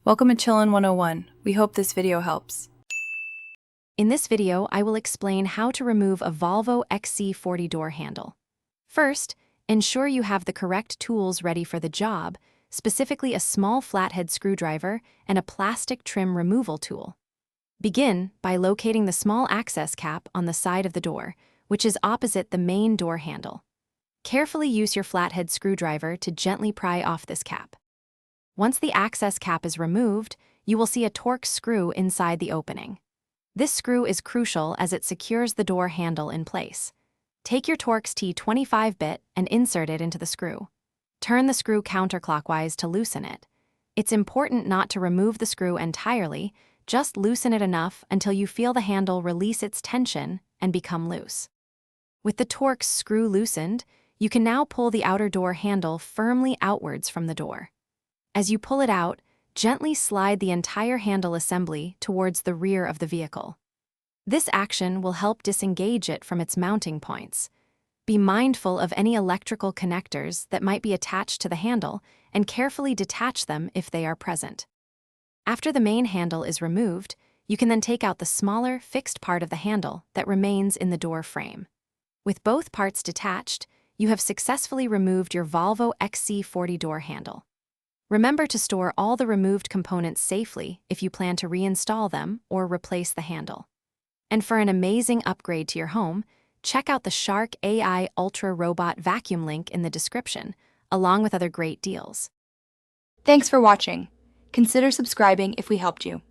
Welcome to Chillin' 101. We hope this video helps. In this video, I will explain how to remove a Volvo XC40 door handle. First, ensure you have the correct tools ready for the job, specifically a small flathead screwdriver and a plastic trim removal tool. Begin by locating the small access cap on the side of the door, which is opposite the main door handle. Carefully use your flathead screwdriver to gently pry off this cap. Once the access cap is removed, you will see a Torx screw inside the opening. This screw is crucial as it secures the door handle in place. Take your Torx T25 bit and insert it into the screw. Turn the screw counterclockwise to loosen it. It's important not to remove the screw entirely, just loosen it enough until you feel the handle release its tension and become loose. With the Torx screw loosened, you can now pull the outer door handle firmly outwards from the door. As you pull it out, gently slide the entire handle assembly towards the rear of the vehicle. This action will help disengage it from its mounting points. Be mindful of any electrical connectors that might be attached to the handle and carefully detach them if they are present. After the main handle is removed, you can then take out the smaller, fixed part of the handle that remains in the door frame. With both parts detached, you have successfully removed your Volvo XC40 door handle. Remember to store all the removed components safely if you plan to reinstall them or replace the handle. And for an amazing upgrade to your home, check out the Shark AI Ultra Robot Vacuum link in the description, along with other great deals. Thanks for watching. Consider subscribing if we helped you.